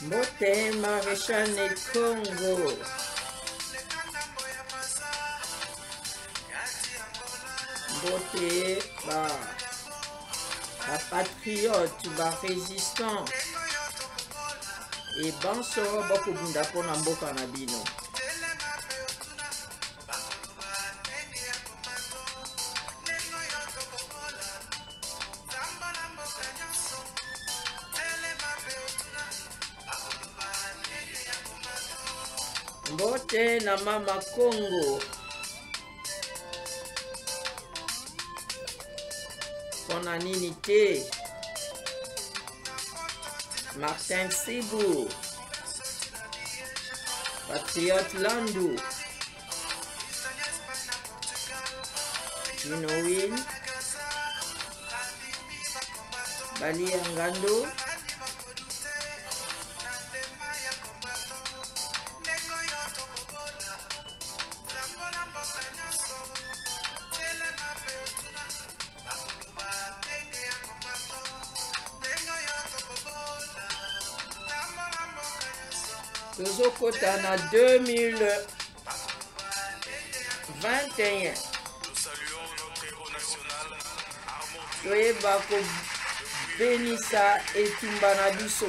Mbote Maréchal Congo. Mbote ba patriote, ba résistant. Et banso bakubunda pona mboka na bino. Mbote na mama Congo. Pona nini te. Martin Sibou. Patriote Landu. Jinowin. Bali Angando. Tozokota na 2021. Toyeba ko benisa etumba na biso.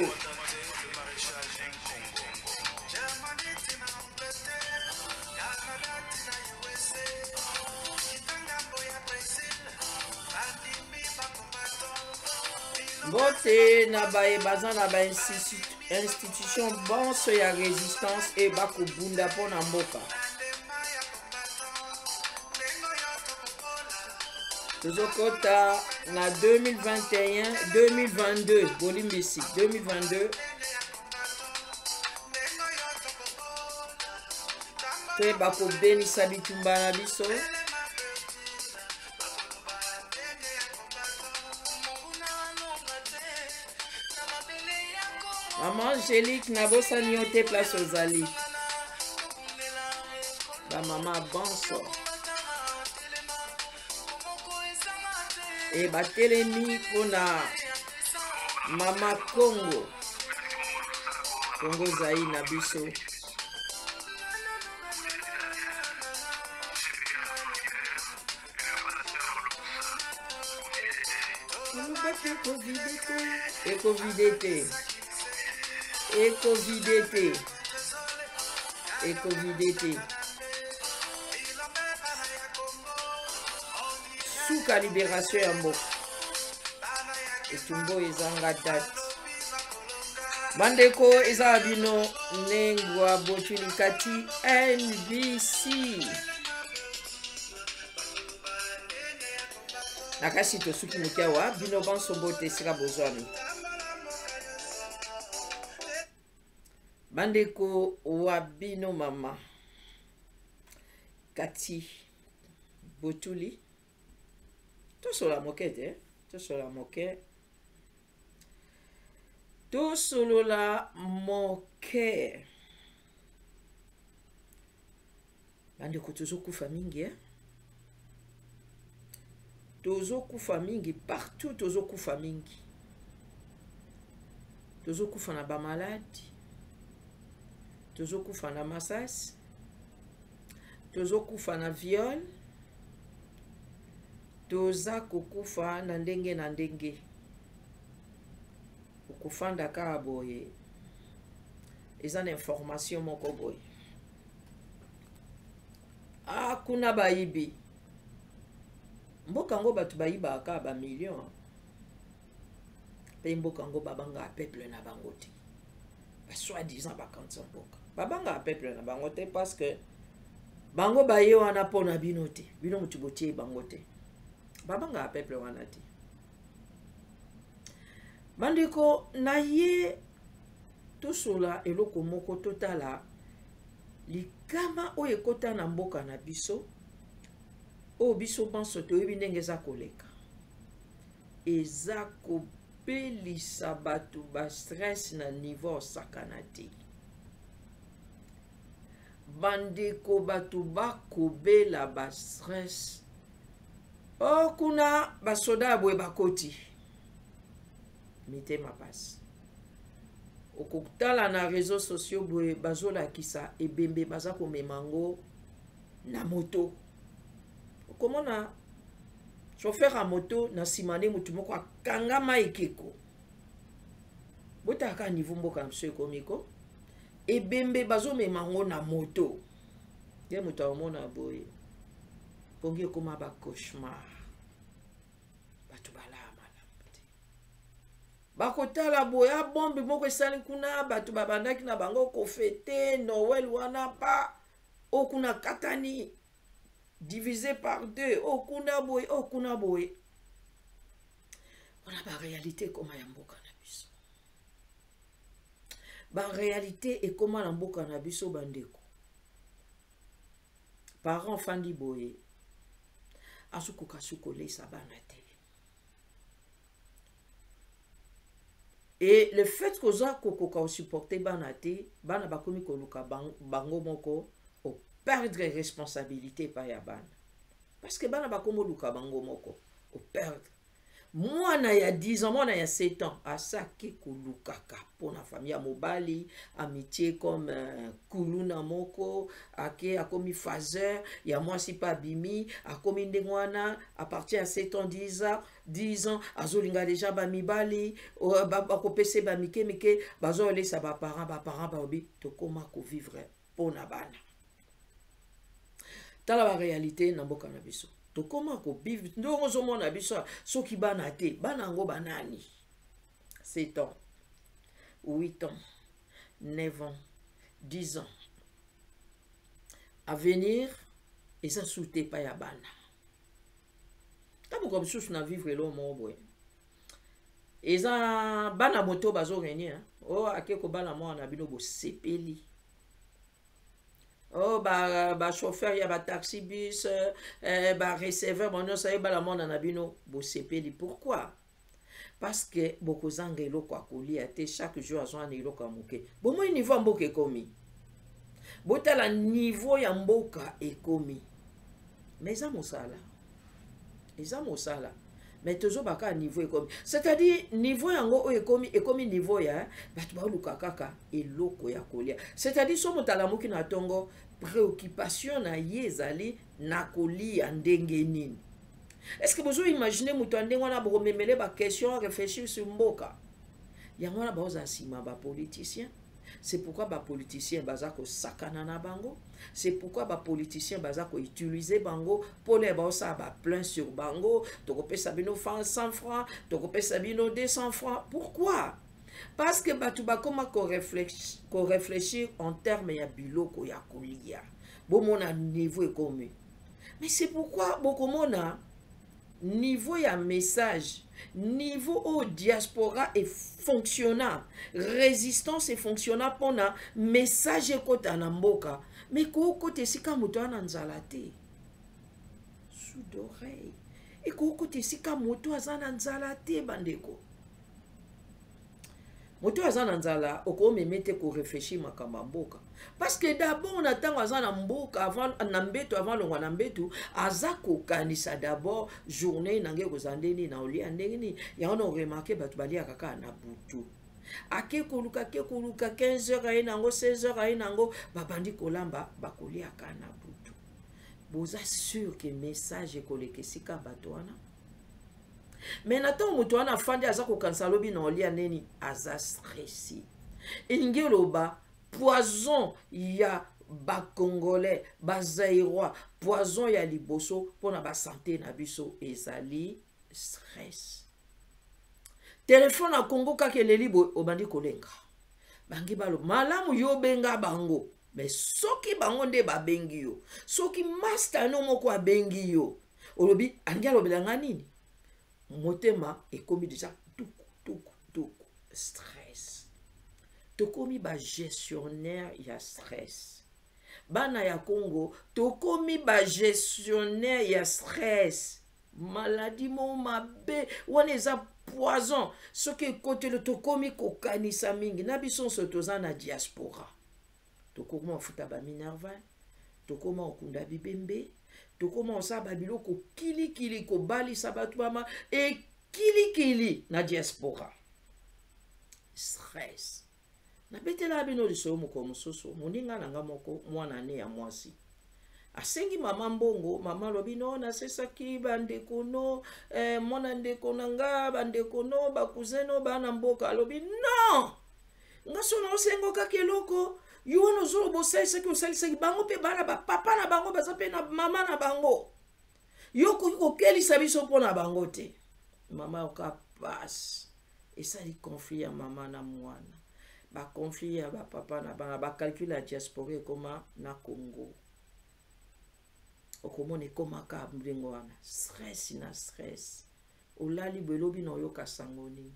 Mbote na baye baza na ba institution bonso ya résistance et bakubunda pona mboka. Tozokota na 2022 bolimbisi 2022 te bakobenisa bitumba na biso. Maman Angélique Nabosa Nyote place aux Ali. Ba maman bonso. Et ba telemi pona mama Congo. Congo Zaï na biso. Ecovidete. Suka libération ya mboka. Etumbo ezanga date. Bandeko eza bino nengwa botulikati NBC. Nakasi tosuki mukiawa bino banso bote sika bozwami. Bandeko wabino mama Kati Botuli tosola moquette tosola moquette tosolola moquette. Bandeko tozokufa mingi tozokufa mingi partout, tozokufa mingi, tozokufa na ba malade, tozokufa na masasi, tozokufa na viol, toza kokufa na ndenge na ndenge. Okufanda ka boye eza na information moko boye. Kuna bayibi mboka ngo batu bayiba ka ba million pe mboka ngo babanga peuple na bango te, ba soi-disant bakanza mboka babanga peuple na bango te parce que bango baye wana pona bino te, bino mutu botie bango te, babanga peuple wana te. Bandeko na ye tosola eloko moko totala likama oyo ekota na mboka na biso o biso banso toyebi ndenge eza koleka, eza kopelisa bato ba stress na niveau sakana te. Bandeko bato bakobela ba stress kuna basoda boye bakoti mitema pasi okotala na réseaux sociaux boye bazolakisa ebembe baza komemango na moto okomona chauffeur a moto na simane mutu moko akangama ekeko botaka niveau mboka na biso ekomiko ebembe bazomemango na moto ye moto aomona boye pongi ekoma bacauchemar bato balaa malamu te bakotala boye abombe moko esali kuna bato babandaki na bango kofete Noël wana pa okuna katani divisé par deux okuna boye wana baréalité ekoma ya mboka na biso baréalité ekoma na mboka na biso bandeko parent fandi boye asukuka sukolesa bana te et le fait koza kokoka supporter bana te bana bakomi koluka bango moko o perdre responsabilité pa ya bana parce que bana bakomo luka bango moko o perdre mwana ya 10 ans mwana ya 7 ans asaki kolukaka pona famille ya mobali amitié comme kuluna moko ake akomi phaseur ya mwasi pa bimi akomi ndengwana à partir ya 7 ans 10 ans azolinga déjà ba mibali bakopese ba mike bazolesa ba parents baobi tokoma ko vivre pona bana tala ba réalité na mboka na biso tokoma ko vivre ndongo zomona biso soki bana te bana ngo banani 7 ans 8 ans 9 ans 10 ans à venir et ça souté pa ya bana tabo comme sous na vivre lo mo boy eza bana moto bazo gagner o akeko bana mo na bino bo sepeli oh ba chauffeur ya ba taxi bus ba receveur bon ça y ba la monde na bino bo sepeli pourquoi parce que beaucoup zangelo kwa kolia te chaque jour azwa na iloko amuke bo moi niveau mboka ekomi botala niveau ya mboka ekomi mais eza mosala mais toujours baka niveau ekomi c'est-à-dire niveau yango ekomi niveau ya batu baluka kaka eloko ya kolia c'est-à-dire so motala muki na tongo préoccupation na yezali na kolia ndenge nini est-ce que vous imaginez mutu ndenge wana bomemele ba question réfléchir sur mboka yango wana baoza sima ba politicien c'est pourquoi ba politicien bazako sakana na bango c'est pourquoi ba politicien bazako utiliser bango pour les baosa ba plein sur bango tokopesa bino 100 francs tokopesa bino 200 francs pourquoi parce que batu bakoma ko réfléchir en termes ya biloko ya kolia bomona niveau ekomi mais c'est pourquoi bokomona niveau ya message niveau au diaspora est fonctionnant résistance est fonctionnant pona message ekota na mboka mais ko kote sika moto ana nzala te sous d'oreille et ko kote sika moto azana nzala te bandeko moto azana nzala okomemete ko réfléchir makamba mboka parce que d'abord on attend azana mboka avant na mbeto avant longwa na mbeto azako kanisa d'abord journée nange kozandeni na olia ndengeni ya on remarqué batu balia kaka na butu ake koluka 15h aye nango 16h aye nango babandi kolamba bakolia kana butu boza sûr que message kolekesika bato wana mais nato mutu wana fandi azako kanisa lobi na olia neni aza stressé elingi loba poison ya ba congolais ba zaïrois poison ya liboso pona ba santé na biso ezali stress téléphone na Congo kake leli bo obandi kolenga bangi balo malamu yo benga bango mais soki bango nde ba bengi yo soki master no moko abengi yo olobi angi alobelanga nini motema ekomi déjà tuku stress tokomi ba gestionnaire ya stress bana ya Congo tokomi ba gestionnaire ya stress maladie mo mabe wana eza poison soki côté le tokomi kokanisa mingi na biso sotoza na diaspora tokoma ofuta ba minerva tokoma okunda bibembe tokoma osaba biloko kilikili kobalisa batu bama e kilikili na diaspora stress Na betela bino liso moko mosusu moninga nanga moko mwana ne ya mwasi. Asengi mama mbongo, mama lobi no na sesaki bandeko no mwana ndeko nanga bandeko no bakuzeno bana mboka lobi no. Nga sona osengo kakeloko yo no zolo bosalisa ki osalisa bango pe bana ba papa na bango baza pe na mama na bango. Yo ko kelisa biso pona bango te. Mama oka passe. Et ça li conflit ya mama na mwana. Ba conflit ya ba papa na bana ba calcul la diaspora koma na Congo. Okomone koma ka mbengo wana. Stress na stress. Olali belobi no yoka sangoni.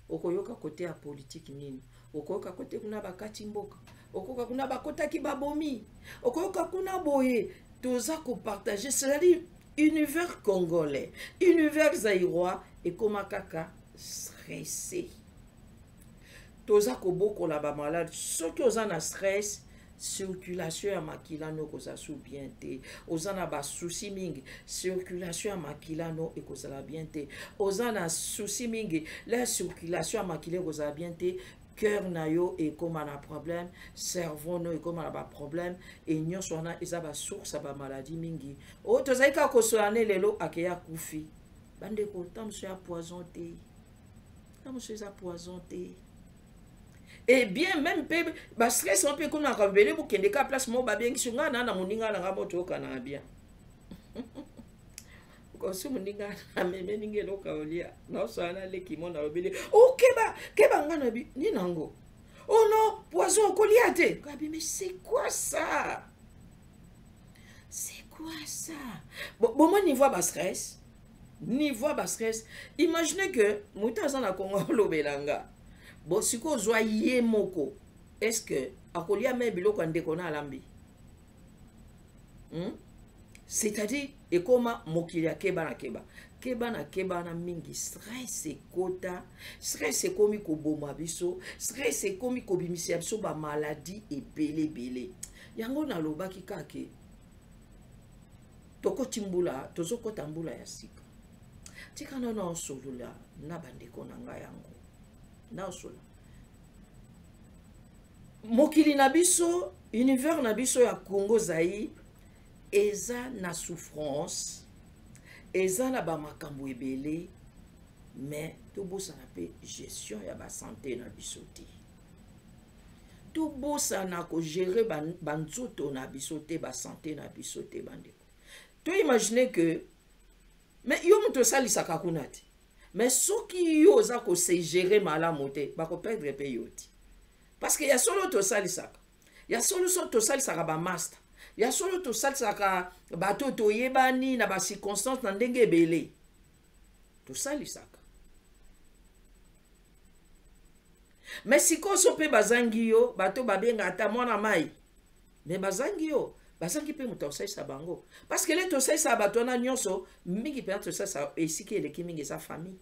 Okoyoka kote ya politique nini. Okoyoka kote kuna bakati mboka. Okoyoka kuna bakota ki babomi. Okoyoka kuna boye. Toza ko partager. C'est-à-dire univers congolais, univers zaïrois et koma kaka stressé. Toza ko boko la ba malade. Soki oza na stress. Circulation ya makila no kozasu bien te. Ozana ba souci mingi. Circulation ya makila no ekozala bien te. Ozana souci mingi. La circulation ya makila ekozala bien te. Cœur na yo e koma na problème. Cerveau no e koma na ba problème. Et nyonso wana eza ba source ba maladie mingi. O tozaika kosolane lelo akeya kufi. Bande ko tamso ya poison te. Tamso ya poison te. Et bien même pe ba stress un peu comme na kabele bu kende ka place mo ba bien kisunga na moninga na ngamo to kana bien. Ko su moninga na meme ninge lo ka olia. Na so ana le ki mona obele. O keba ngana bi ni nango. Oh non, poison koliate. Kabi mais c'est quoi ça? C'est quoi ça? Bon moi niveau ba stress. Niveau ba stress. Imaginez que muta na Congo lo belanga. Bon, si ko zwa ye moko, est-ce que akolia me biloko ndeko na alambi? C'est-à-dire, et comment mokilia keba na keba. Keba na mingi, stress e kota, stress e komi ko boma biso, stress e komi ko bimisi biso ba maladie e bele. Yango na lobaki kake. Toko timbula, tozo kota mbula ya sika. Tika na solula, na bandeko na nga yango. Naosola. Mokili na biso, univers na biso ya Congo Zaïre, eza na souffrance, eza na ba makambo ebele, mais to bosa na pe gestion ya ba santé na biso te. To bosa na ko gérer banzoto na biso te, ba santé na biso te bandeko. To imaginer que mais yo muto salisa kakunati. Mais ceux qui yosa ko se gérer malamu te ba ko perdre pe yoti parce que ya solo to salisaka ya solo to salisaka ba master ya solo to salisaka ba to yebani na ba circonstance na ndenge ebele to salisaka mais siko so pe bazangi yo bato babenga ata mwana mai mais bazangi yo bazangi pe muto salisa bango parce que les to salisa bato na nyonso mingi pe to salisa esiki eleki mingi sa famille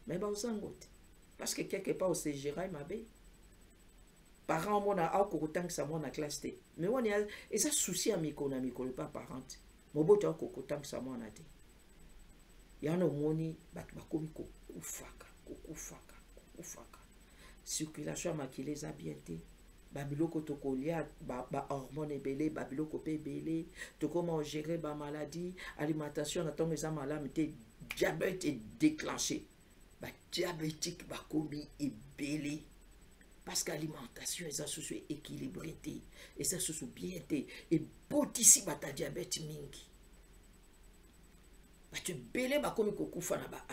mais ba uzangote parce que quelque part au CGRA mabe parents mona a ko kotangisa mona classe te mais on a et ça souci à miko na miko pas parente moboto ko kotangisa mona te yana moni bat bakomi ko kufaka circulation makile za bien te babiloko to kolia ba hormone ebele babiloko pe ebele to comment gérer ba maladie alimentation na tombe za malami te diabète est déclenché ba diabétique ba komi ebele parce que l'alimentation est socio équilibrée et ça socio bien et botisi ba ta diabète mingi ba te belé ba komi kokufa na ba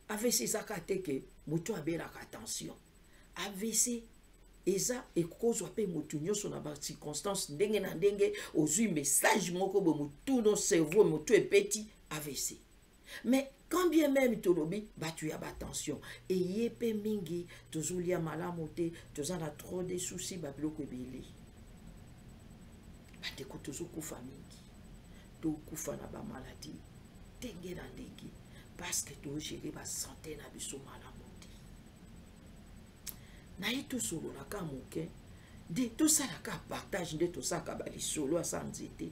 AVC zaka teke moto abela attention AVC eza ekozwa pe motu nyonso na ba circonstance ndenge na ndenge ozwi message moko bo motu no cerveau motu epeti AVC mais quand bien même tolobi batu ya attention et yepe mingi tozulia malamu te tozana trop de soucis ba biloko ebele bateko tozokufa mingi to kufa na ba maladie ndenge na ndenge parce que to gérer ba santé na biso malamu te na ito solo na ka moke de to sala ka partage de to saka ba lisolo asanzete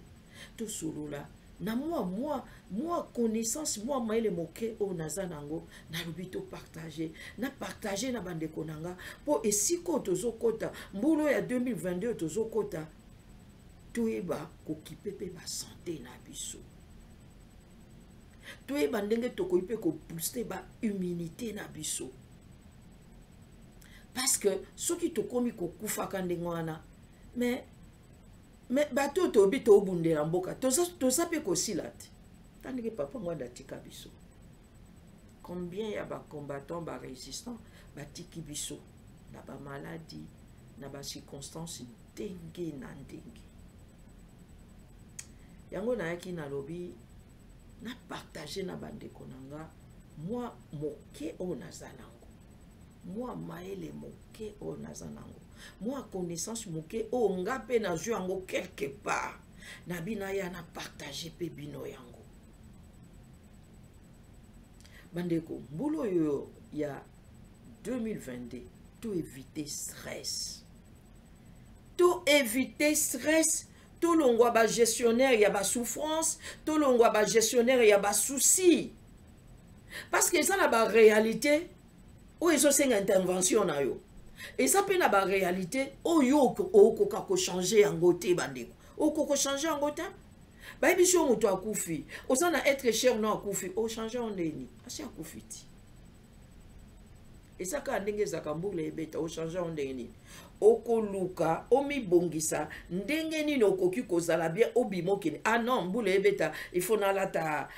to solo la na moi connaissance moi maele moke o nazanango na lobito partager na bandeko nanga po esiko tozokota mbulu ya 2022 tozokota toyeba kokipe pe ba santé na biso toyeba ndenge tokoki pe ko booster ba immunité na biso parce que soki tokomi kokufaka ndenge wana mais bato tobi tobundela mboka toza pe kosila te tandike papa ngwa datika biso combien ya ba combattants ba résistants batiki biso na ba maladie na ba circonstances ndenge na ndenge yango nayaki na lobi na partager na bandeko nanga moi moke o nazanango moi maele moke o nazanango moi connaissance moke o nga pe na jeu yango quelque part na bina ya na partager pe bino yango bandeko mbulu yo ya 2022 tout éviter stress tout longwa ba gestionnaire ya ba souffrance tout longwa ba gestionnaire ya ba souci parce que ça na ba réalité ou ils ont une intervention na yo et ça peut na ba réalité o yo okoka ko changer yango te bandeko okoko changer yango te ba biso muto akufi osana être cher na akufi o changer on ndeni asi akufi ti et ça ka ndenge za kambule ebeta o changer on ndeni okoluka omibongisa ndenge nini okoki kozala bien obimokini ah non mbule ebeta il faut nalata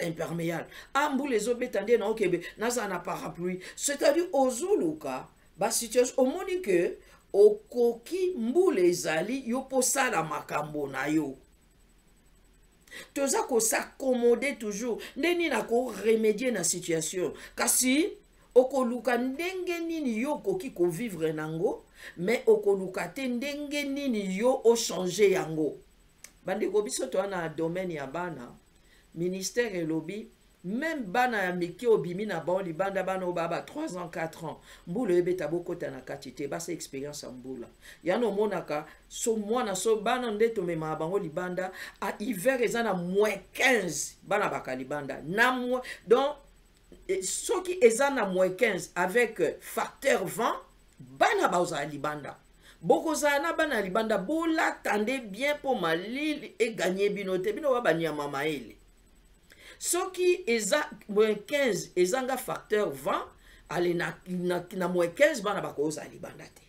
imperméable ah mbule ezobeta nde na okebe naza na parapluie c'est-à-dire ozoluka ba situation omoni que okoki mbule ezali yo posala makambo na yo toza ko s'accommoder toujours ndeni na ko remédier na situation kasi okoluka ndenge nini yo koki ko vivre nango mais okoluka te ndenge nini yo o changer yango bandeko biso to na domaine ya bana ministère elobi même bana ya miki obimi na bon libanda bana obaba 3 ans 4 ans mbula ebeta bokota na katite basa expérience ya mbula yano monaka so mwana so bana nde to mema bango libanda a hiver ezana -15 bana bakalibanda na donc ceux qui ezana -15 avec facteur vent bana baoza libanda bokoza na bana libanda bola tande bien pour malili et gagner binote bino ba banya mama ele ceux qui eza -15 ezanga facteur vent ale na -15 bana bakoza libanda te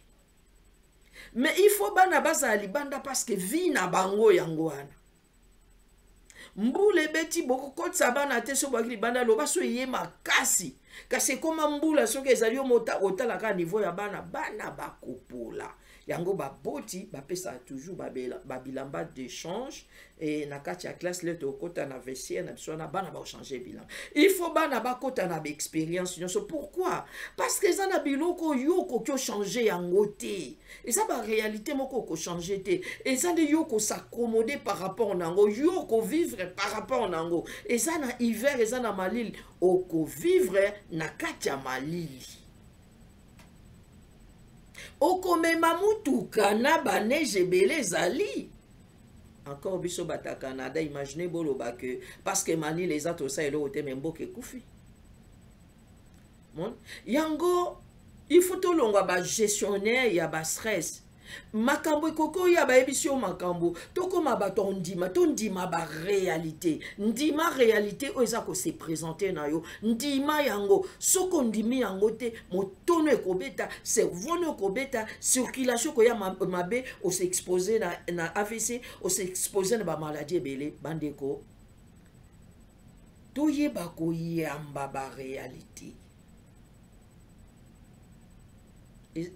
mais il faut bana baza libanda parce que vie na bango yango wana mbule beti boko kotsa bana te so bakili banda lo baso ye makasi kasi koma mbula soki ezali mota otala ka niveau ya bana bakopola yango baboti bapesa toujours babilamba d'échange et na kati ya classe le to kota na vestiaire na biso na bana ba changer bilan il faut bana bakota na expérience nyonso pourquoi parce que ça na biloko yoko ko changer yango te et ça ba réalité moko ko changer te et ça de yoko s'accommoder par rapport nango yoko vivre par rapport nango et ça na hiver et ça na malili oko vivre na kati ya malili okomema mutuka na baneige ebele ezali encore biso bata Canada imaginez boloba que parce que mani les autres ça elo te memboke kufi mon yango il faut to longwa ba gestionnaire ya ba stress makambo koko ya ba ebisio makambo tokoma bato ndima ba réalité ndima réalité oza ko se présenter na yo ndima yango soko ndimi yango te motono ekobeta cerveau no ekobeta circulation ko ya mabe o se exposer na AVC o se exposer na ba maladie belé bandeko toyeba ko yamba ba réalité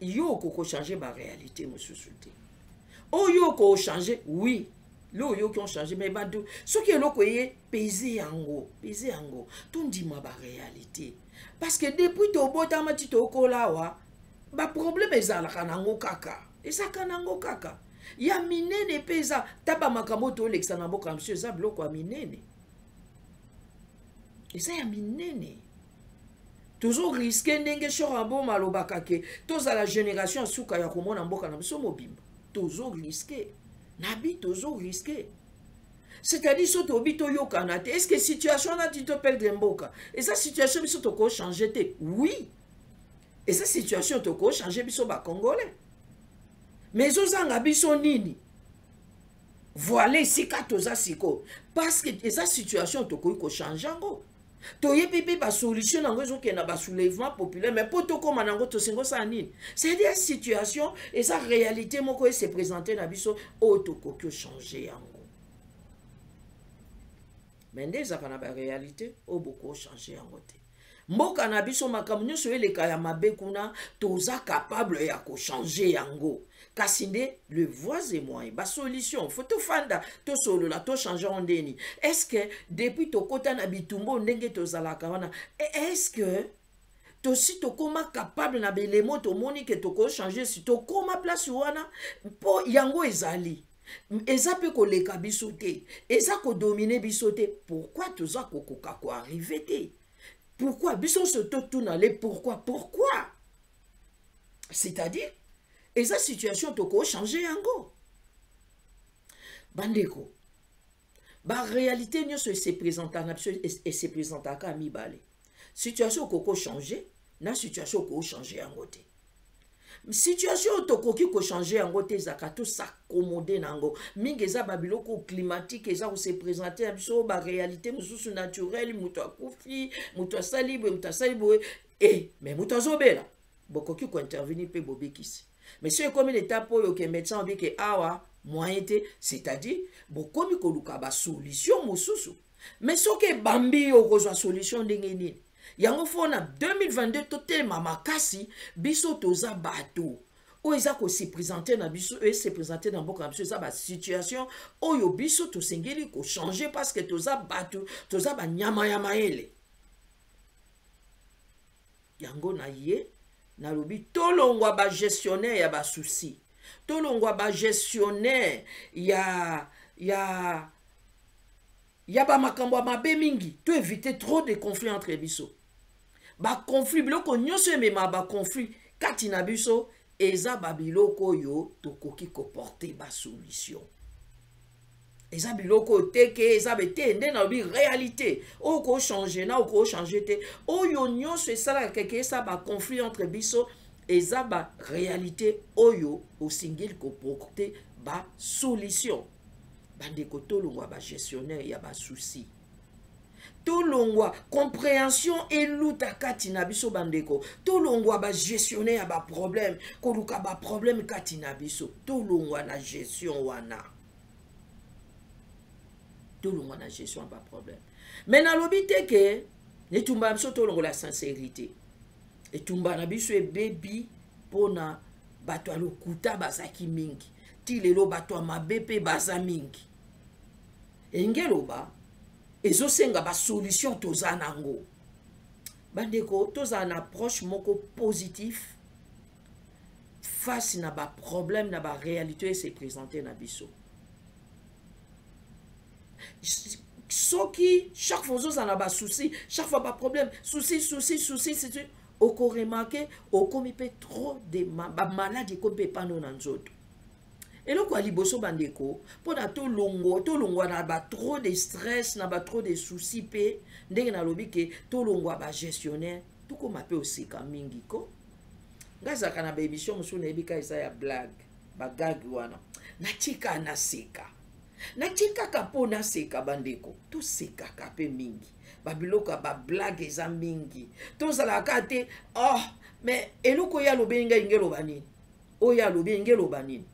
yo ko changer ma réalité monsieur Souté oh yo ko changer oui lo yo qui ont changé mais bado ce qui est lo ko yé peser yango tout dit ma réalité parce que depuis to bota mati to ko lawa ba problème ezala kanango kaka eza kanango kaka ya minene pesa taba makambo to lexa na boka monsieur za bloko minene eza ya minene toujours risqué ndenge chorabo malobaka ke toza la génération suka ya komona mboka na biso mobimba toujours risqué nabi toujours risqué C'est-à-dire, si tu habites au Canada, est-ce que la situation là, tu te perds de mboka? Et cette situation, tu peux changer? Oui. Et cette situation, tu peux changer, tu peux Congolais. Mais ils ont un nini. Voilà ici, parce que cette situation, tu peux changer. Tu peux solution dans soulèvement populaire, mais pour tout comme c'est des situations et sa réalité se présenter dans biso autoko changer. Mais des réalité au beaucoup changer en côté. Mboka na biso makambo nyonso eleka ya mabe kuna toza capable ya ko changer yango. Kasinde le voies et moyens ba solution faut to fanda to solo la to changer ondeni. Est-ce que depuis to kota na bitumbo ndenge to zalaka wana est-ce que to si to koma capable na belemo to moni que to ko changer si to koma place wana po yango ezali. Eza pe koleka biso te, eza ko dominer biso te. Pourquoi toza kokoka ko arriver te? Pourquoi biso se tout n'allait pourquoi c'est-à-dire eza situation toko changer yango bandeko ba réalité nyonso se présente na biso et se présente ka mibale situation koko changer na situation ko changer yango te. Situation tokoki ko changer yango te zaka to s'accommoder nango mingi eza babiloko climatique eza ko se présenter à biso ba réalité mususu naturelle muto akufi muto asali mais muto azobela bokoki ko intervenir pe bobekisi mais c'est comme l'étape oyo ke médecin obi ke awa moyen te c'est-à-dire bokomi ko luka ba solution mususu mais soke bambi okozwa solution ndenge nini. Yango fona 2022 totel mamakasi biso toza bato o eza ko se présenter na biso et se présenter dans boka biso eza ba situation oyo biso to sengeli ko changer parce que toza bato toza ba nyama ya maele yango na ye na lobi tolongwa ba gestionnaire ya ba souci tolongwa ba gestionnaire ya ba makambo mabe mingi to éviter trop de conflits entre biso. Ba conflit biloko nyonso mema ba conflit kati na biso eza ba biloko yo tokoki ko porter ba solution. Eza biloko teke eza bete nde na bi réalité o ko changer na o ko changer te oyo nyonso esala keke esa ba conflit entre biso eza ba réalité oyo osingil ko porter ba solution. Bandeko tolongwa ba gestionnaire ya ba souci. Tolongwa compréhension et luta kati na biso bandeko. Tolongwa ba gestionnaire ya ba problème. Koluka ba problème kati na biso. Tolongwa na gestion wana. Tolongwa na gestion ba problème. Mais na lobite ke netumba biso tolongwa la sincérité. Etumba na biso e baby pona bato alokuta bazaki mingi. Ti lelo bato mabepe baza mingi. Engeloba ezosenga ba solution toza nango bandeko toza na approche moko positif face na ba problème na ba réalité se présenter na biso soki chaque fois oza na ba souci chaque fois ba problème souci c'est oko remarquer okomi pe trop de ba maladie ko pe pano na nzoto. Et le quoi liboso bandeko pour na to longo na ba trop de stress na ba trop de soucis pe ndenge na lobi ke to longo ba gestionnaire tout comme appelle aussi comme mingi ko ngaza kana ba émission musu na ebika isa ya blague ba gag wana na tika na seka na tika ka pona seka bandeko to seka ka pe mingi ba biloka ba blague eza mingi to zala kate oh mais eloko ya lobenga ingelo banini o ya lobengelo banini.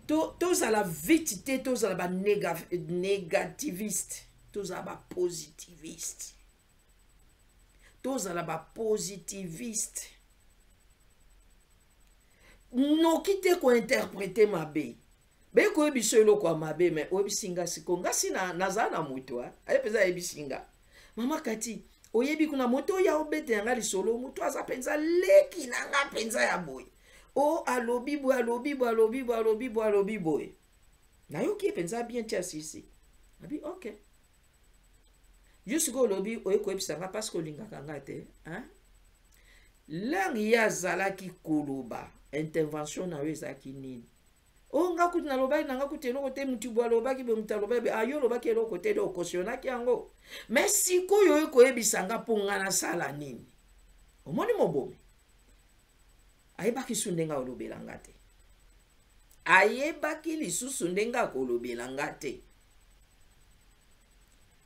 Tous à la vitité, tous à la négativiste, tous à la positiviste. Tous à la positiviste. Non, qui te ko interpréter ma bé. Bé ko ebiselo ko ma bé mais obisinga sikonga sina nazana muto a. Aye peza ebisinga. Mama kati, oyebi kuna moto ya obete nga lisolo muto azapenza leki na nga penza ya boy. Oh, alobi boy. Na yo ki pensa bien tia sisi. Abi ok. Juste go lobi oye ko ebisanga parce que linga kanga te, hein? Lang ya zala ki koloba, intervention na yo ezaki nini. o nga kuti na lobaki na nga kuti eloko te mutu bwa lobaki be mutu alobaki ayo lobaki eloko te do okosionaki yango me sikoyo ekoyebisa nga mpo nga nasala nini omoni mobomi ayebaki su ndenge olobela nga te ayebaki lisusu ndenge akolobela nga te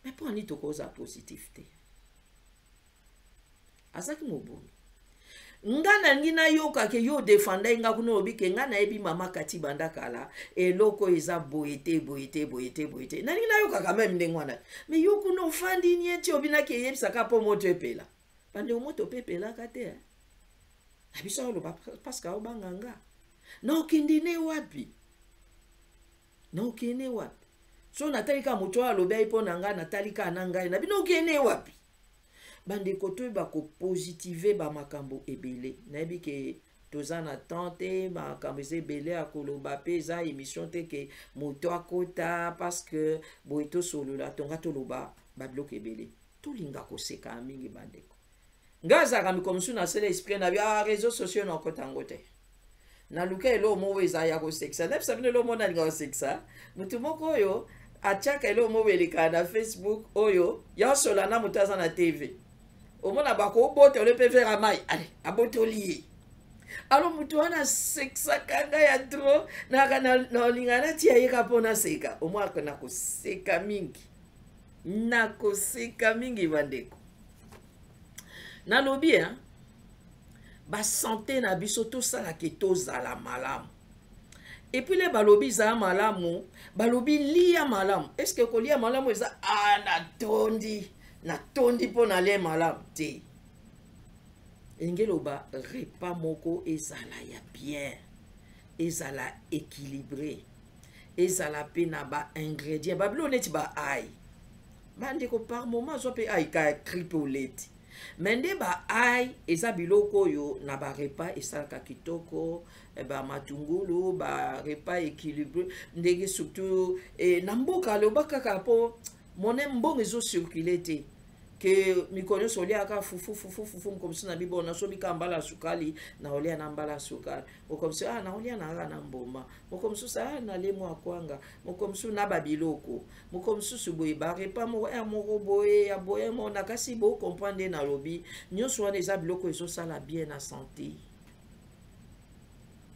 me mpo ani tokoza positif te azaki mobomi nga nangi nayoka ke yo defanda nga kuna obi ke nga nayebi mama kati banda kala eloko eza boyete nangi nayoka quand même ndenge wana me yo kuna ofandi nieti obinaki eyebisaka mpo moto epela bande moto mpe epelaka te na biso oloba parce que aobanga nga naokende ne wapi so natalika moto alobi ayi mpo na nga natalika na ngai na bino okende wapi bandeko toyeba kopositive bamakambo ebele nayebi ke toza na temps te makambo eza ebele ya koloba mpe eza émission te ke moto akota parce que boye tosolola tonga toloba babiloko ebele tolinga koseka mingi bandeko nga azalaka mikomosu nasala esprit na bi réseaux sociaux na okota yango te naluka elo mowo eza ya kosekisa nepesa bino elo mona alinga kosekisa motu moko oyo atiaka elo mowo elekaka na Facebook oyo yaosola na moto aza na TV omona bakobota ole mpe vera mai ale abotoli ye alo motu wana asekisaka ngai ya tro nalinga natia yeka mpo naseka omwaka nakoseka mingi bandeko nalobi basante na biso tosalaka tozala malamu epuis le balobi zala malamu balobi lia malamu eske kolia malamu eza natondi mpo nalia malamu te elingi eloba repas moko ezala ya bien ezala équilibré ezala mpe na baingrédient babilo neti baai bandeko par moment azwa mpe ai ka kripe oleti me nde baai eza biloko oyo na barepas esalaka kitoko bamatungulu barepas équilibré ndenge surtout na mboka aloba kaka mpo mone mbongo ezocircule te ke mikolo nyonso oliaka fufu mokomisi na bibo nasobika mbala sukali na olia na mbala sukali mokomisi na olia na kaka na mboma mokomisusu nalemo akwanga mokomisusu na babiloko mokomisusu boye barepa moko boye ya boye mona kasi bokomprendre na lobi nyonso wana eza biloko ezosala bien na santé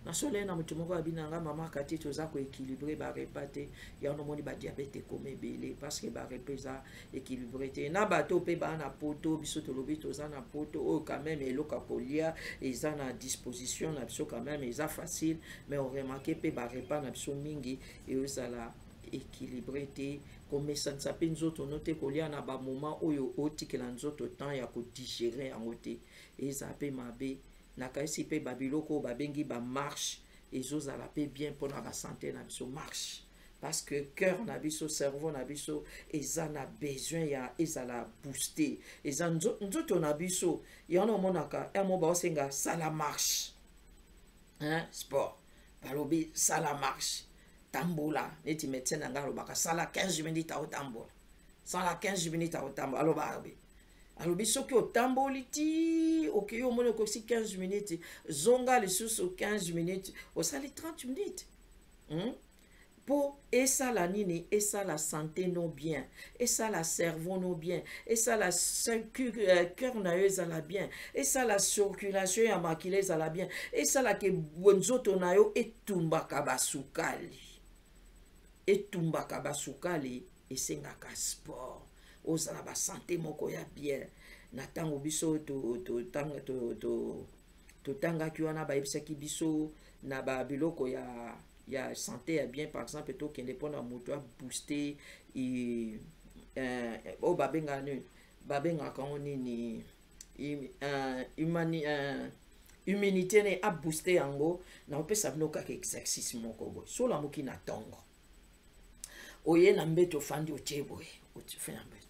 nasole na moto moko abinanga mama kati toza koéquilibre barepa te yango nomoni badiabete ekoma ebele parce que barepa eza équilibre te na bato mpe baa na poto biso tolobi toza na poto oyo quand même eloko kolia eza na disposition na biso quand même eza facile mais oremarke mpe barepa na biso mingi ezala équilibre te komesanisa mpe nzoto no te kolia na bamoma oyo otikela nzoto temps ya kodigere yango te eza mpe mabe nakaisi pe babiloko babengi ba marche ezozala pe bien pour la santé na biso marche parce que cœur na biso cerveau na biso eza na besoin ya ezala booster eza nzoto na biso yana monaka emo ba osenga sala marche sport balobi sala marche tambola neti médecin na ngalo baka sala 15 minutes au tambola sala 15 minutes au tambola alobi soki otamboli ti okeyi omoni okosi 15 minutes zonga lisusu 15 minutes osali 30 minutes po esala nini esala santé no bien esala cerveau no bien esala cœur na yo ezala bien esala circulation ya makila ezala bien esala ke nzoto na yo etumbaka basukali esengaka sport ozala ba santé moko ya bien na tango biso totangaki wana bayebisaki biso na babiloko ya santé ya bien par exemple tokende mpona moto abooste oyo babengaka ngo nini immunité ne abooste yango na opesa bino kaka exercice moko boye so olamuki na ntongo oye na mbeto ofandi otie boye otifena mbeto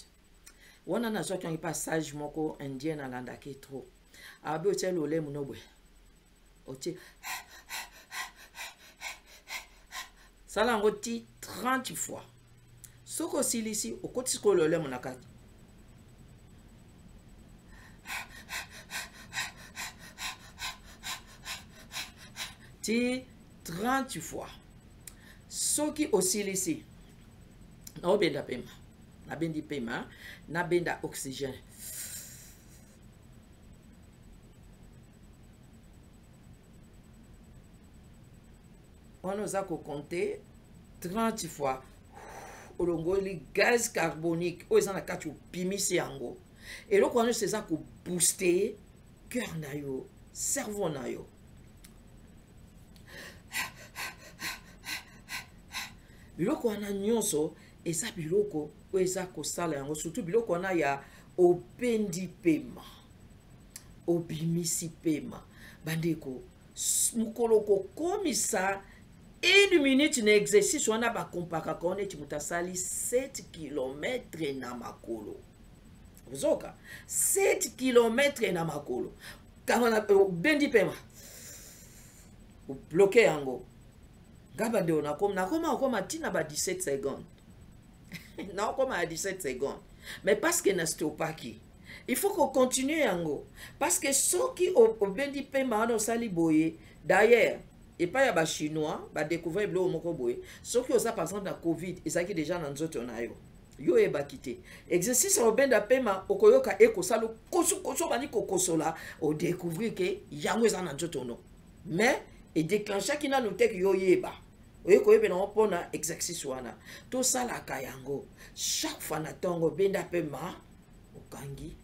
wana nazwaki yango passage moko indien alandaki trop abe otie lolemo no boye otie sala yango ti 30 fois soko osilisi okotisi ko lolemo na kati ti 30 fois soki osilisi naobenda pema nabendi pema nabenda oxygène wana oza kokonte 30 fois olongoli gaz carbonique oyo eza na kati opimisi yango eloko wana nyonso eza kobooste cœur na yo cerveau na yo biloko wana nyonso eza biloko oyo eza kosala yango surtout biloko wana ya obendi pema obimisi pema bandeko mokolo kokomisa 1 minute na exercice wana bakompakaka wana eti moto asali 7 km na makolo ozoka 7 km na makolo kama obendi pema obloke yango ngaba nde nakoma ntina ba 17 secondes nakoma ya 17 secondes mais parce que na stopaki il faut qu'on continue yango parce que soki obendi pema wana osali boye d'ailleurs et pas ya ba chinois ba découvrir bilo moko boye soki oza par exemple na covid ezaki déjà na nzoto na yo yo ebaki te exercice obenda pema okoyoka ekosala koso bani kokosola o découvrir que yango eza na nzoto no mais et déclencher ki nanu te yo yeba oyekoyebela mpona exercice wana tosalaka yango chaque fois na ntongo obenda pema okangi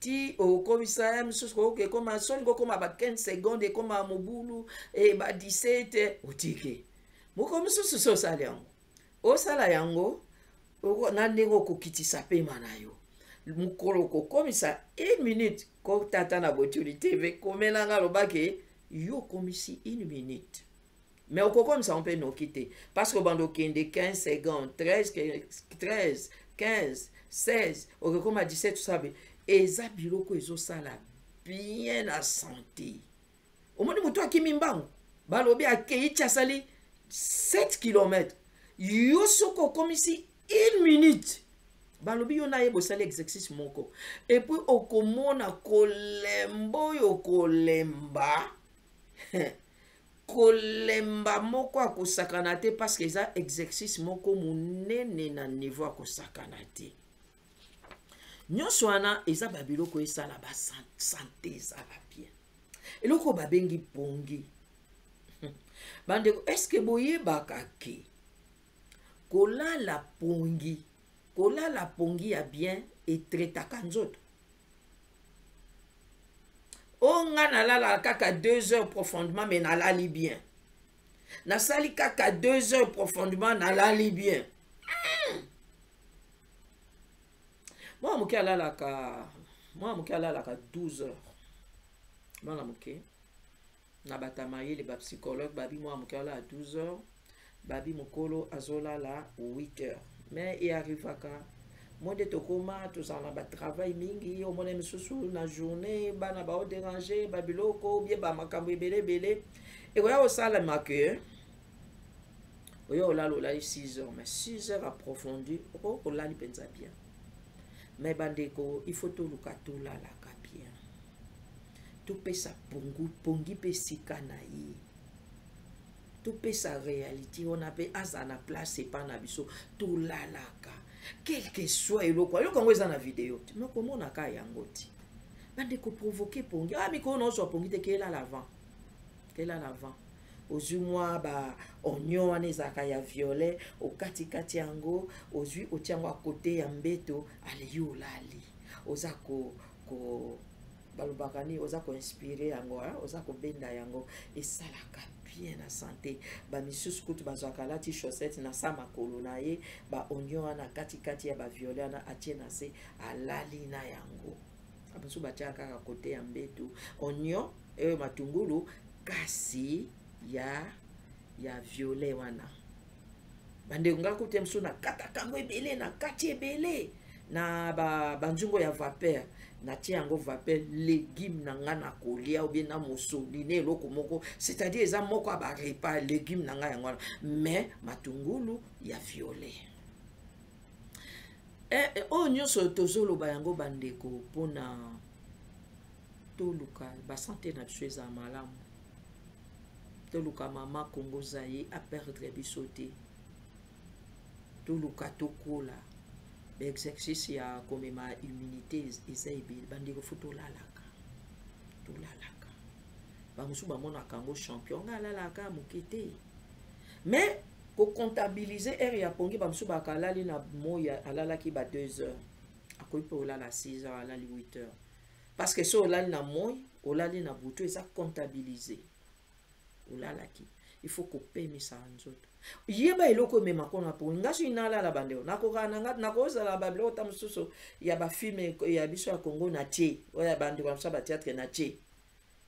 ti okomisa misusu oke koma soli kokoma ba 15 secondes ekoma mobulu e ba 17 otike moko misusu so osala yango osala yango na ndenge okokitisa pema na yo mokolo kokomisa 1 minute kotata na botuli tv komelanga lobake yo komisi 1 minute mais okokomisa mpe noki te parce que bando okende 15 secondes 13 15 16 okokoma 17 sabe eza biloko ezosala bien na santé omoni moto akimi mbango balobi akei ti asali 7 km yo soko okomisi 1 minute balobi yo naye bosali exercice moko et puis okomona kolemba oyo kolemba kolemba moko akosakana te parce que eza exercice moko monene na niveau akosakana te nyonso wana eza babiloko esala basante ezala bien eloko babengi pongi bandeko eske boyebaka ke kolala pongi ya bien etretaka nzoto onga nalala kaka 2 heures profondément mais nalali bien nasali kaka 2 heures profondément nalali bien moi moke alalaka 12 heures mwana moke na batamayele bapsychologue babi moi moke alala 12 heures babi mokolo azolala 8 heures mais earrivaka moi nde tokoma tozala na batravail mingi omona misusu na journée bana baodérange babiloko bie bamakambo ebelebele ekoya kosalema ke oyo olala olali 6 heures mais 6 heures approfondi olali mpenza bien mais bandeko il faut toluka tolalaka bien topesa pongi mpe sika na ye topesa réalité wana mpe aza na place epa na biso tolalaka quel que soit eloko yango eza na video te me komonaka yango ti bandeko provoke pongi mikolo naozwa pongi te kela l'avant ozwi mwa baonion wana ezalaka ya violet okatikati yango ozwi otia yango akote ya mbeto aleyi olali oza balobaka nini oza koinspire yango oza kobenda yango esalaka bien na santé bamisusu kutu bazwaka alati chaussette na sa makolo na ye baonion wana katikati ya baviolet wana atie na se alali na yango abiso batia kaka kote ya mbeto onion eyo matungulu kasi ya violet wana bandeko ngala kote mso na katakango ebele na kati ebele na banzungo ya vapeur natia yango vapeur légume na nga na kolia ou bien na mosoli ne eloko moko c'est-à-dire eza moko ya barepas légume na nga yango wana mais matungulu ya violet oyo nyonso tozoloba yango bandeko mpona toluka basante na biso eza malamu toluka mama Congo zaye a perdre bisote toluka tokola l'exercice ya komema immunité eza ebele bandeko fo tolalaka bamosusu bamonaka yango champion nga alalaka moke te mais kocontabilize heure ya pongi bamosusu bakalali na moya alalaki ba 2 heures akoki mpe olala 6 heures alali 8 heures parce que so olali na moi olali na butu eza comptabiliser olalaki il faut kopemisa nzoto yeba eloko mema kona po ngasi inalala bandeo nakokana ngati nakozala bablo ta mususu ya ba filme ya biso ya Congo na tie oya bandeko amsa ba théâtre na tie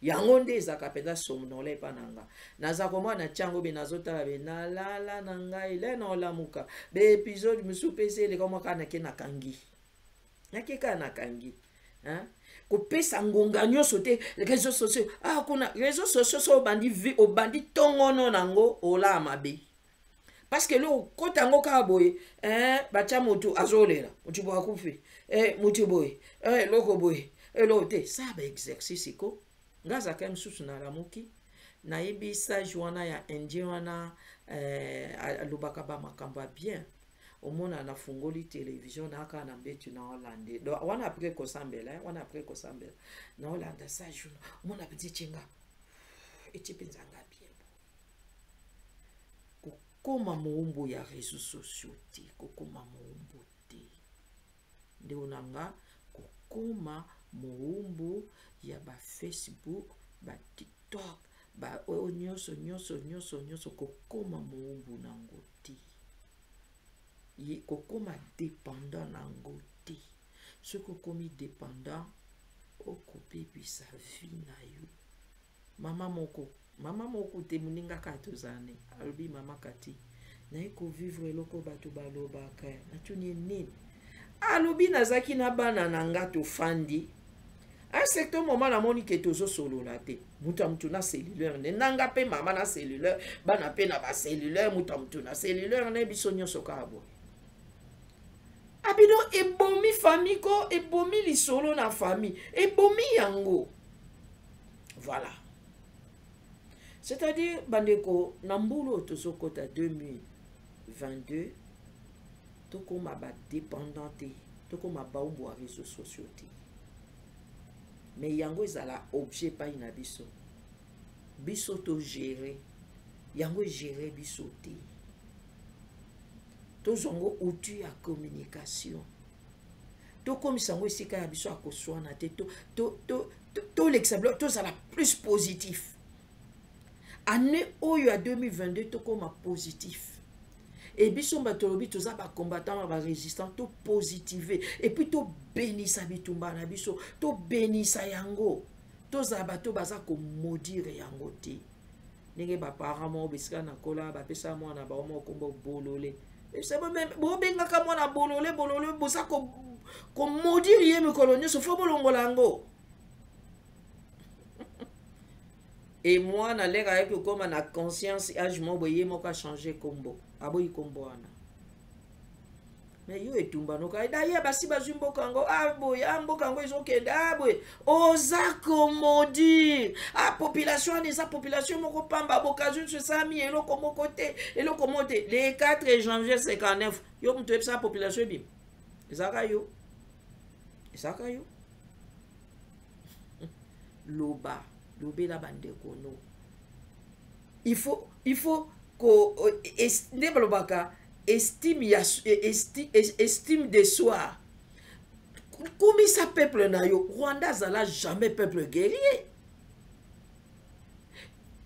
yango nde ezaka penda somnole pa nanga naza komona tiango be nazotala be nalala na ngai le na olamuka be épisode musu pese le koma kana ke nakangi nakeka nakangi hein kopesa ngonga nyonso te réseaux sociaux kuna réseaux sociaux so obandi tongono nango ola mabe parce que lo kotango ka boye bacha motu azolela motu bo akufi motu boye loko boye lo te ça ba exercice ko ngaza quand même sous na la moki na ibisa joana ya indien wana alobaka ba makamba bien omona na fungoli télévision na aka na mbetu na Hollande donc wana après kosambela na Hollande ça jour omona petit chinga etipenzanga bien kokoma moumbo ya réseaux sociaux te kokoma moumbo te nde onanga kokoma moumbo ya ba Facebook ba TikTok ba nyonso kokoma moumbo nango te kokoma dépendant nango te soki okomi dépendant okopepisa vie na yo mama moko te moningaka tozane alobi mama kati naye kovivre eloko bato balobaka natuni nini alobi nazaki na bana na nga tofandi un certain moment namoni ke tozosolola te mutu na cellulaire ne nanga pe mama na cellulaire bana pe na ba cellulaire mutu na cellulaire ne biso nyonso kaka boye abido ebomi famille ko ebomi lisolo na famille ebomi yango voilà c'est-à-dire bandeko na mbulu tozokota 2022 tokoma ba dépendant te tokoma baumbu ya réseaux sociaux te mais yango ezala objet pa ina biso to gérer yango gérer biso te tozongo outil ya communication tokomisa yango esika ya biso akoswana te to l'exemple tozala plus positif année oyo ya 2022 tokoma positif et biso batolobi toza ba combattant ba résistant to positiver et puis to bénissa bitumba na biso to bénissa yango toza bato baza ko maudire yango te ndenge ba parents mo bisika na kola ba pesa mwana ba mo kombo bolole c'est même bo bengaka mwana bolole boza ko maudire ye mikolo nyonso fo bolongola yango. Et moi, na l'air avec comme na conscience, je m'en voyais moi qu'à changer combo. Aboyi combo ana. Mais yo etumba no ka d'ailleurs basi bazumbo kango boy ambo kango ils ont kenda boy oza commodi population eza population moko pamba bokazu se sami elo komo côté elo komote le 4 janvier 59 yo mtu epsa population bim ezaka yo loba lobela bandeko no il faut ko nebalobaka estime de soi. Comme ça peuple na yo Rwanda zala jamais peuple guerrier.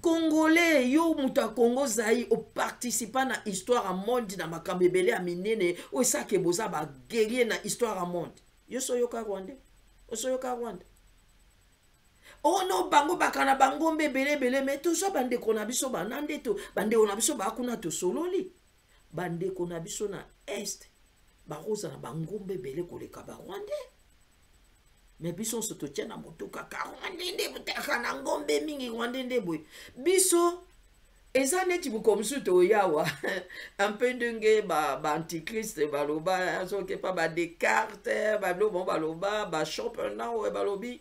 Congolais yo muta Congo zai o participant na histoire à monde na makambebele a minene o sake boza ba guerrier na histoire à monde. Yo soyoka Rwanda. Osoyoka Rwanda. Oh no bango bakana bango mbebele mais toujours bande kona biso banande to bande ona biso bakuna to sololi. Bande kona biso na est baroza na bangombe bele koleka ba Rwandais mais biso on se tient na motoka ka Rwandais nde butaka na ngombe mingi Rwandais nde boy biso eza neti bukomsu to yawa un peu ndenge ba antichrist baloba so ke pa ba Descartes ba lobo baloba ba Schopenhauer balobi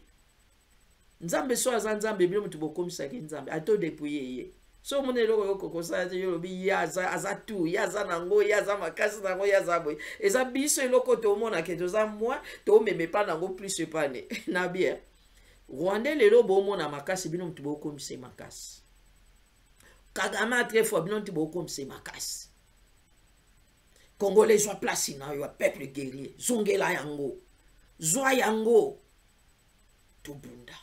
nzambe so azanzambe bilo mutu bokomisa ke nzambe ato dépouiller ye so mona eloko yo kokosala te yo lobi ye aza tu ye aza nango ye aza makasi nango ye aza boye eza biso eloko tomonake toza moi tomeme mpa nango plus epane na bien rwandais lelo bomona makasi bino mutu bokomisa makasi Kagame a très fort bino mutu bokomisa makasi Congolais zwa place na yo peuple guerrier zongela yango zwa yango tobunda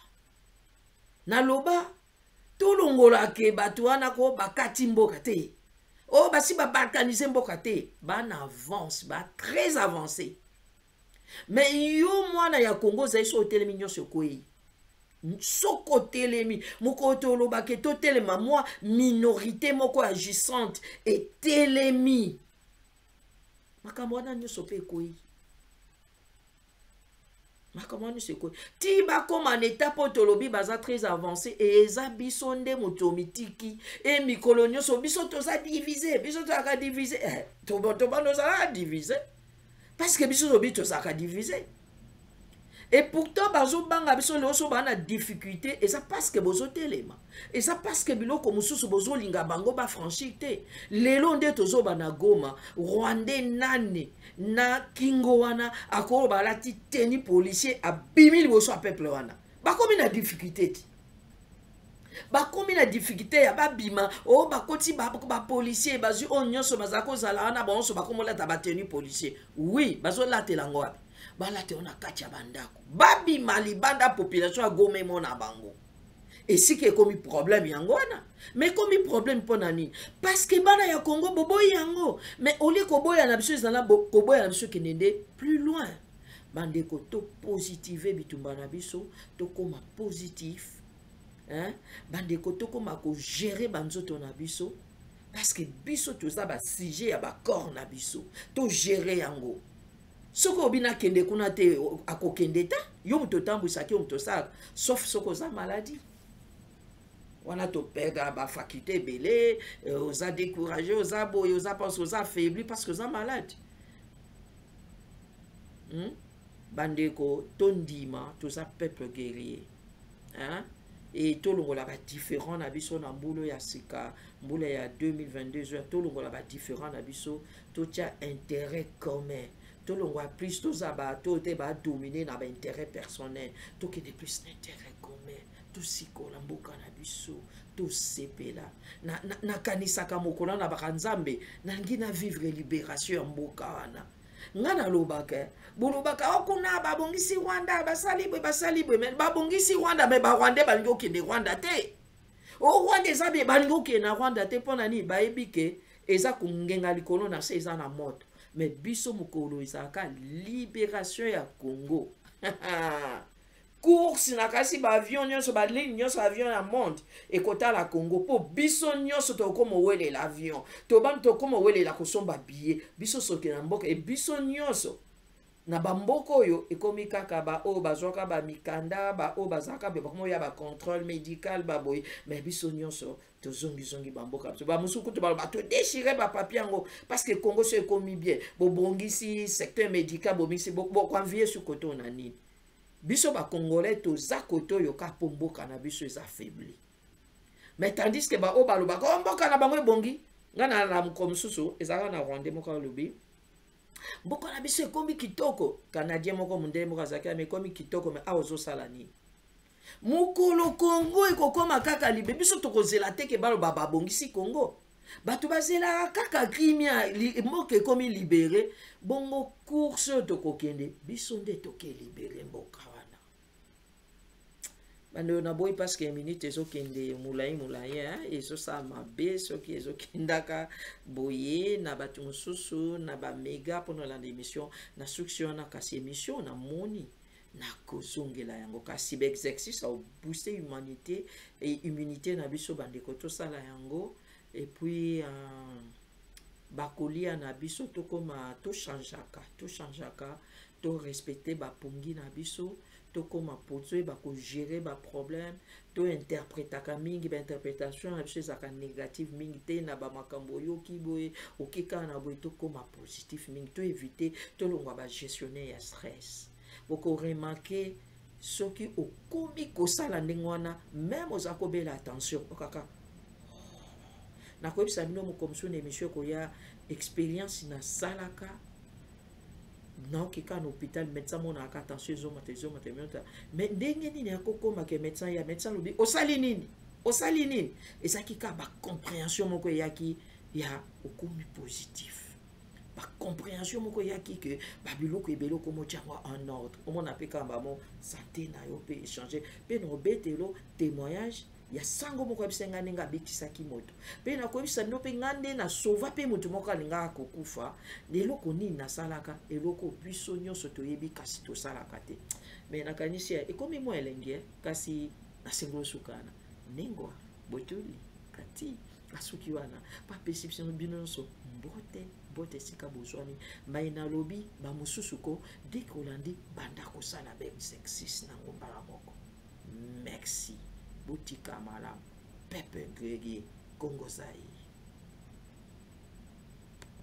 naloba tolongola ke bato wana ko bakati mboka te o basi babalkanize mboka te bana avance ba très avancé mais yo mwana ya Congo zai so telemi nyonso koyi soko telemi moko toloba ke to telema moi minorité moko agissante et telemi makambo wana nyonso pe koyi makamani c'est quoi ti ba comme en état potolobi baza très avancé et eza biso nde motomitiki et mikolonio so biso toza divisé biso toza divisé to ba nous a divisé parce que biso so biso toza divisé et pourtant bazo banga biso le so bana difficulté et ça parce que bozo telema et ça parce que biloko mususu bozo linga bango ba franchité lelo nde tozo bana Goma Rwandais nane na kingo wana akolo balati teni policier a bimili boso a peuple wana bakomi na difficulté ti bakomi na difficulté ya babima o bakoti ba policier bazu onyoso bazako zala wana bonso bakomola ta bateni policier oui bazo latela ngwa balate ona kati ya bandako babima libanda population a Goma mona bango et si que comme problème yango wana mais comme problème pona nini parce que bana ya Congo boboyi yango mais au lieu ko boya na biso ezana ko boya na biso kenende plus loin bandeko to positiver bitumba na biso to koma positif hein bandeko to koma ko gérer banzoto na biso parce que biso toza ba sujet ya ba corps na biso to gérer yango soko obina kende kuna te akokende ta yo muto tambwisa ki yo muto sala sauf soko za maladie wana to perdre ba faculté belé oza découragé oza boy oza pense oza affaibli parce que oza malade bandeko tondima toza peuple guerrier hein et tolongola ba différent na biso na mbulo ya sika mbulo ya 2022 tolongola ba différent na biso totia intérêt commun tolongwa plus tozaba to te ba dominer na ba intérêt personnel to que de plus d'intérêt commun to sikola mboka na biso to sepela na kanisaka mokolo na bakanzambe na ngina vivre libération ya mboka wana ngana lobaka bolobaka okuna babongisi Rwanda basalibwe mais babongisi Rwanda mais ba Rwanda balingo kende Rwanda te o Rwanda zabe balingo kende na Rwanda te pona ni baebike eza kungenga likolo na se eza na moto mais biso mokolo ezaka libération ya Congo course na kasi ba avion nyonso ba ligne nyonso avion na monde et kota la Congo po biso nyonso to komo wele l'avion to ban to komo wele la kosomba billet biso soki na mboka et biso nyonso na bamboko oyo ekomi kaka ba o bazwaka ba mikanda ba o bazaka be komo ya ba contrôle médical ba boy mais biso nyonso to zongi bamboka ba musuku to ba to déchirer ba papier ngo parce que Congo se ekomi bien bo bongisi secteur médical bo misi bo convier sur côté on a nini biso ba congolais to za koto yo ka pomboka na biso eza faibli mais tandis que ba o ba loba ko mboka na bango bongi ngana na mkomsusu ezaka na Rwanda moko lobi mboka na biso ekomi kitoko canadien moko mundele moko azaki mais ekomi kitoko mais aozo sala nini mukolo Congo ekokoma kaka libe biso tokozela te ke balo baba bongisi Congo bato bazela kaka kimia mboka ekomi libéré bongo course tokokende biso nde toke libéré mboka wana bando na boy parce que minute ezokende mulai hein ezosa mabe soki ezokendaka boye na bato mosusu na ba méga pendant la émission na suction na kasi émission na moni na kozongela yango kasi ba exercice au booster humanité et immunité na biso bandeko to sala yango et puis bakolia na biso to koma to changeaka to respecter ba pongi na biso to koma potso ba ko gérer ba problème to interprétaka mingi ba interprétation na biso zaka négative mingi te na ba makambo yo kiboye okika na boye to koma positif mingi to éviter to longwa ba gestionner ya stress boko remarquer soki okomi kosala ndenge wana même ozakobela attention okaka nakoyebisa bino mokomso na émission koya expérience na salaka naokeka na hôpital médecin monaka attention ezomata mais ndenge nini akokomaka médecin ya médecin lobi osali nini ezalaki ka bacompréhension moko eyaki ya okomi positif bacompréhension moko eyaki ke babiloko ebele okomotiango en ordre omona mpe kamba mo santé na yo mpe échanger mpe na obetelo témoignage ya sango moko abisenga ndenge abetisaki moto mpe nakoyebisa bino mpe nga nde na sauva mpe moto moko alingaka kokufa eloko nini nasalaka eloko biso nyonso toyebi kasi tosalaka te me nakanisi ya ekomi mwa elenge kasi nasengo osukana nengwa botoli kati asuki wana bapesi biso bino nyonso mbote esika bozwani mai nalobi bamosusu ko dès kolandi banda kosala même sexiste nango mbala moko merci botika malamu pepe gregi Congo Zaïre.